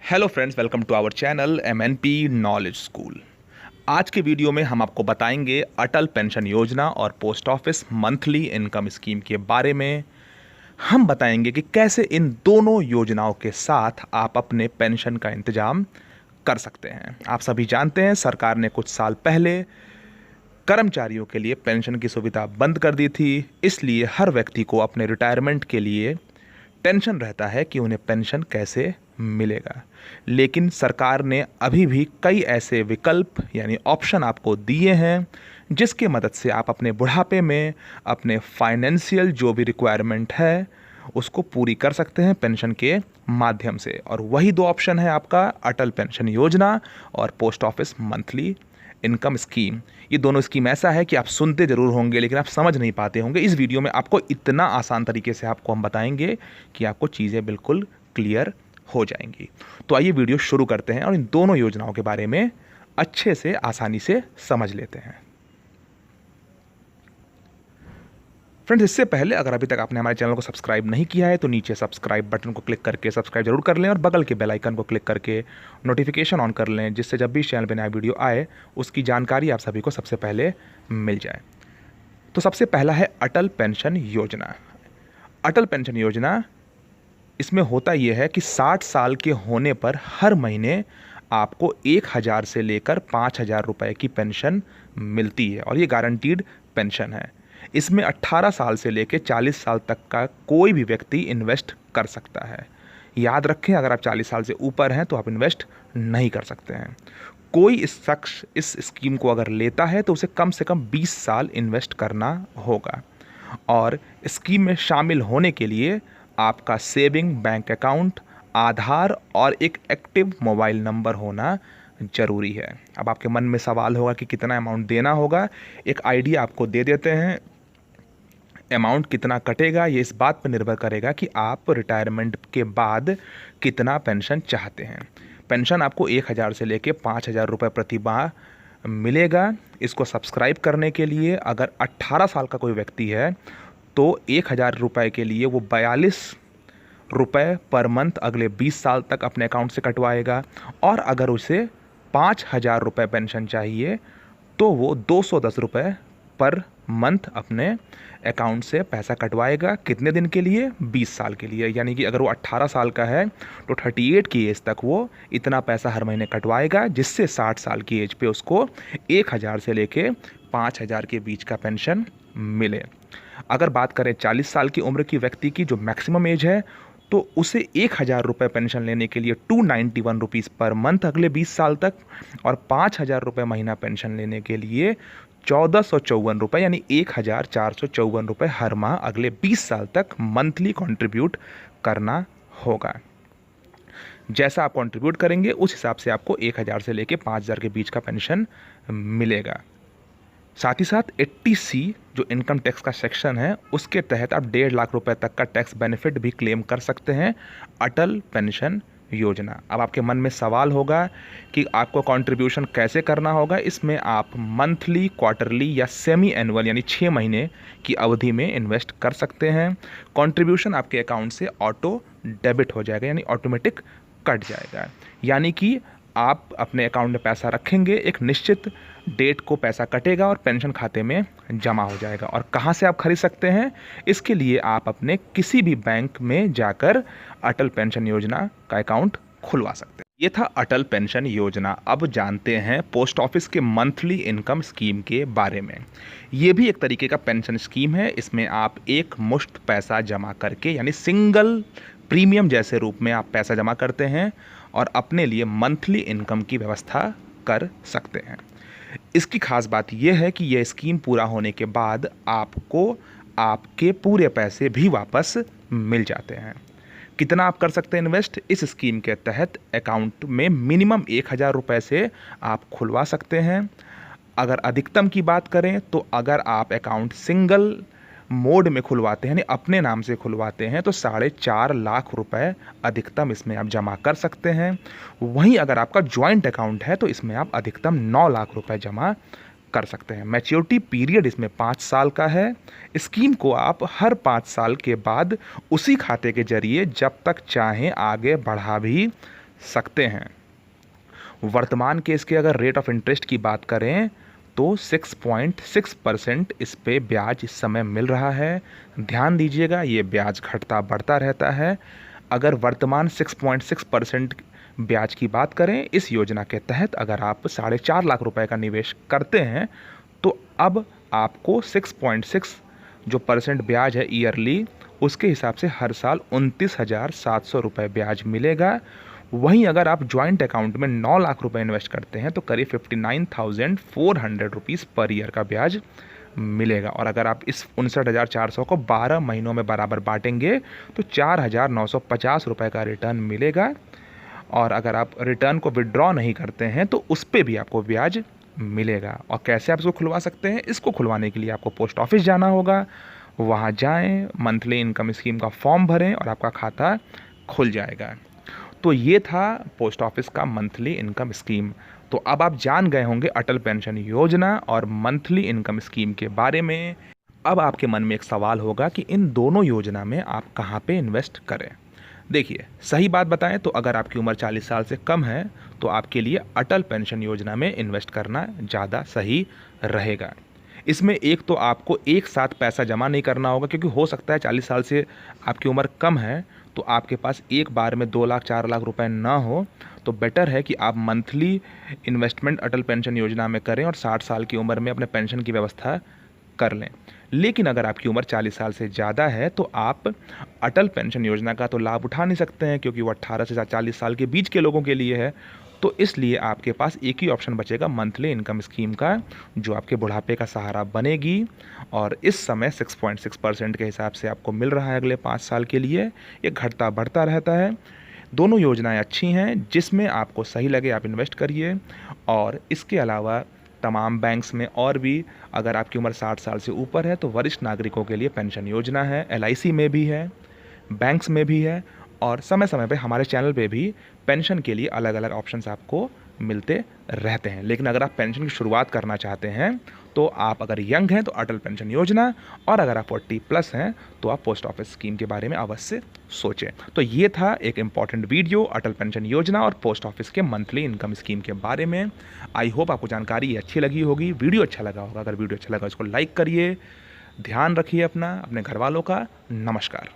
Hello friends, welcome to our channel MNP knowledge school. आज के video में हम आपको बताएंगे अटल पेंशन योजना और post office monthly income scheme के बारे में। हम बताएंगे कि कैसे इन दोनों योजनाओं के साथ आप अपने पेंशन का इंतजाम कर सकते हैं। आप सभी जानते हैं, सरकार ने कुछ साल पहले कर्मचारियों के लिए पेंशन की सुविधा बंद कर दी थी। इसलिए हर व्यक्ति को अपने रिटायरमेंट के लिए टेंशन रहता है कि उन्हें पेंशन कैसे मिलेगा। लेकिन सरकार ने अभी भी कई ऐसे विकल्प यानी ऑप्शन आपको दिए हैं जिसकी मदद से आप अपने बुढ़ापे में अपने फाइनेंशियल जो भी रिक्वायरमेंट है उसको पूरी कर सकते हैं पेंशन के माध्यम से। और वही दो ऑप्शन है आपका अटल पेंशन योजना और post office monthly income scheme. ये दोनों स्कीम ऐसा है कि आप सुनते जरूर होंगे लेकिन आप समझ नहीं पाते होंगे। इस वीडियो में आपको इतना आसान तरीके से आपको हम बताएंगे कि आपको चीज़ें बिल्कुल क्लियर हो जाएंगी। तो आइए वीडियो शुरू करते हैं और इन दोनों योजनाओं के बारे में अच्छे से आसानी से समझ लेते हैं। फ्रेंड्स, इससे पहले अगर अभी तक आपने हमारे चैनल को सब्सक्राइब नहीं किया है तो नीचे सब्सक्राइब बटन को क्लिक करके सब्सक्राइब जरूर कर लें और बगल के बेल आइकन को क्लिक करके नोटिफिकेशन ऑन कर लें, जिससे जब भी इस चैनल पर नया वीडियो आए उसकी जानकारी आप सभी को सबसे पहले मिल जाए। तो सबसे पहला है अटल पेंशन योजना। अटल पेंशन योजना, इसमें होता यह है कि 60 साल के होने पर हर महीने आपको 1000 से लेकर 5000 रुपये की पेंशन मिलती है और ये गारंटीड पेंशन है। इसमें 18 साल से लेकर 40 साल तक का कोई भी व्यक्ति इन्वेस्ट कर सकता है। याद रखें, अगर आप 40 साल से ऊपर हैं तो आप इन्वेस्ट नहीं कर सकते हैं। कोई इस शख्स इस स्कीम को अगर लेता है तो उसे कम से कम 20 साल इन्वेस्ट करना होगा। और स्कीम में शामिल होने के लिए आपका सेविंग बैंक अकाउंट, आधार और एक एक्टिव मोबाइल नंबर होना ज़रूरी है। अब आपके मन में सवाल होगा कि कितना अमाउंट देना होगा। एक आइडिया आपको दे देते हैं। अमाउंट कितना कटेगा ये इस बात पर निर्भर करेगा कि आप रिटायरमेंट के बाद कितना पेंशन चाहते हैं। पेंशन आपको 1000 से लेकर 5000 रुपये प्रति माह मिलेगा। इसको सब्सक्राइब करने के लिए अगर 18 साल का कोई व्यक्ति है तो 1000 रुपये के लिए वो 42 रुपये पर मंथ अगले 20 साल तक अपने अकाउंट से कटवाएगा। और अगर उसे 5000 रुपये पेंशन चाहिए तो वो 210 रुपये पर मंथ अपने अकाउंट से पैसा कटवाएगा। कितने दिन के लिए? 20 साल के लिए। यानी कि अगर वो 18 साल का है तो 38 की एज तक वो इतना पैसा हर महीने कटवाएगा, जिससे 60 साल की एज पे उसको 1000 से लेके 5000 के बीच का पेंशन मिले। अगर बात करें 40 साल की उम्र की व्यक्ति की, जो मैक्सिमम एज है, तो उसे 1000 रुपये पेंशन लेने के लिए 291 रुपीज़ पर मंथ अगले 20 साल तक, और 5000 रुपये महीना पेंशन लेने के लिए 1454 रुपये यानी 1454 रुपये हर माह अगले 20 साल तक मंथली कंट्रीब्यूट करना होगा। जैसा आप कंट्रीब्यूट करेंगे उस हिसाब से आपको 1000 से लेकर 5000 के बीच का पेंशन मिलेगा। साथ ही साथ 80C जो इनकम टैक्स का सेक्शन है उसके तहत आप 1.5 लाख रुपए तक का टैक्स बेनिफिट भी क्लेम कर सकते हैं अटल पेंशन योजना। अब आपके मन में सवाल होगा कि आपको कंट्रीब्यूशन कैसे करना होगा। इसमें आप मंथली, क्वार्टरली या सेमी एनुअल यानी 6 महीने की अवधि में इन्वेस्ट कर सकते हैं। कंट्रीब्यूशन आपके अकाउंट से ऑटो डेबिट हो जाएगा यानी ऑटोमेटिक कट जाएगा। यानी कि आप अपने अकाउंट में पैसा रखेंगे, एक निश्चित डेट को पैसा कटेगा और पेंशन खाते में जमा हो जाएगा। और कहाँ से आप खरीद सकते हैं? इसके लिए आप अपने किसी भी बैंक में जाकर अटल पेंशन योजना का अकाउंट खुलवा सकते हैं। ये था अटल पेंशन योजना। अब जानते हैं पोस्ट ऑफिस के मंथली इनकम स्कीम के बारे में। ये भी एक तरीके का पेंशन स्कीम है। इसमें आप एक मुश्त पैसा जमा करके यानी सिंगल प्रीमियम जैसे रूप में आप पैसा जमा करते हैं और अपने लिए मंथली इनकम की व्यवस्था कर सकते हैं। इसकी खास बात यह है कि यह स्कीम पूरा होने के बाद आपको आपके पूरे पैसे भी वापस मिल जाते हैं। कितना आप कर सकते हैं इन्वेस्ट? इस स्कीम के तहत अकाउंट में मिनिमम 1000 रुपये से आप खुलवा सकते हैं। अगर अधिकतम की बात करें तो अगर आप अकाउंट सिंगल मोड में खुलवाते हैं यानी अपने नाम से खुलवाते हैं तो 4.5 लाख रुपए अधिकतम इसमें आप जमा कर सकते हैं। वहीं अगर आपका ज्वाइंट अकाउंट है तो इसमें आप अधिकतम 9 लाख रुपए जमा कर सकते हैं। मैच्योरिटी पीरियड इसमें 5 साल का है। स्कीम को आप हर 5 साल के बाद उसी खाते के जरिए जब तक चाहें आगे बढ़ा भी सकते हैं। वर्तमान के इसके अगर रेट ऑफ इंटरेस्ट की बात करें तो 6.6% इस पे ब्याज इस समय मिल रहा है। ध्यान दीजिएगा, ये ब्याज घटता बढ़ता रहता है। अगर वर्तमान 6.6% ब्याज की बात करें इस योजना के तहत, अगर आप 4.5 लाख रुपए का निवेश करते हैं तो अब आपको 6.6 जो परसेंट ब्याज है ईयरली, उसके हिसाब से हर साल 29,700 रुपये ब्याज मिलेगा। वहीं अगर आप जॉइंट अकाउंट में 9 लाख रुपए इन्वेस्ट करते हैं तो करीब 59,400 रुपीज़ पर ईयर का ब्याज मिलेगा। और अगर आप इस 59,400 को 12 महीनों में बराबर बांटेंगे तो 4,950 रुपये का रिटर्न मिलेगा। और अगर आप रिटर्न को विड्रॉ नहीं करते हैं तो उस पर भी आपको ब्याज मिलेगा। और कैसे आप इसको खुलवा सकते हैं? इसको खुलवाने के लिए आपको पोस्ट ऑफिस जाना होगा। वहाँ जाएं, मंथली इनकम स्कीम का फॉर्म भरें और आपका खाता खुल जाएगा। तो ये था पोस्ट ऑफिस का मंथली इनकम स्कीम। तो अब आप जान गए होंगे अटल पेंशन योजना और मंथली इनकम स्कीम के बारे में। अब आपके मन में एक सवाल होगा कि इन दोनों योजना में आप कहाँ पे इन्वेस्ट करें। देखिए, सही बात बताएं तो अगर आपकी उम्र 40 साल से कम है तो आपके लिए अटल पेंशन योजना में इन्वेस्ट करना ज़्यादा सही रहेगा। इसमें एक तो आपको एक साथ पैसा जमा नहीं करना होगा, क्योंकि हो सकता है 40 साल से आपकी उम्र कम है तो आपके पास एक बार में 2 लाख 4 लाख रुपए ना हो। तो बेटर है कि आप मंथली इन्वेस्टमेंट अटल पेंशन योजना में करें और 60 साल की उम्र में अपने पेंशन की व्यवस्था कर लें। लेकिन अगर आपकी उम्र 40 साल से ज़्यादा है तो आप अटल पेंशन योजना का तो लाभ उठा नहीं सकते हैं, क्योंकि वो 18 से 40 साल के बीच के लोगों के लिए है। तो इसलिए आपके पास एक ही ऑप्शन बचेगा मंथली इनकम स्कीम का, जो आपके बुढ़ापे का सहारा बनेगी। और इस समय 6.6% के हिसाब से आपको मिल रहा है अगले 5 साल के लिए। ये घटता बढ़ता रहता है। दोनों योजनाएं अच्छी हैं, जिसमें आपको सही लगे आप इन्वेस्ट करिए। और इसके अलावा तमाम बैंक्स में और भी, अगर आपकी उम्र 60 साल से ऊपर है तो वरिष्ठ नागरिकों के लिए पेंशन योजना है, LIC में भी है, बैंक्स में भी है। और समय समय पे हमारे चैनल पे भी पेंशन के लिए अलग अलग ऑप्शंस आपको मिलते रहते हैं। लेकिन अगर आप पेंशन की शुरुआत करना चाहते हैं तो आप अगर यंग हैं तो अटल पेंशन योजना, और अगर आप 40+ हैं तो आप पोस्ट ऑफिस स्कीम के बारे में अवश्य सोचें। तो ये था एक इम्पॉर्टेंट वीडियो अटल पेंशन योजना और पोस्ट ऑफिस के मंथली इनकम स्कीम के बारे में। आई होप आपको जानकारी अच्छी लगी होगी, वीडियो अच्छा लगा होगा। अगर वीडियो अच्छा लगा इसको लाइक करिए, ध्यान रखिए अपना, अपने घर वालों का। नमस्कार।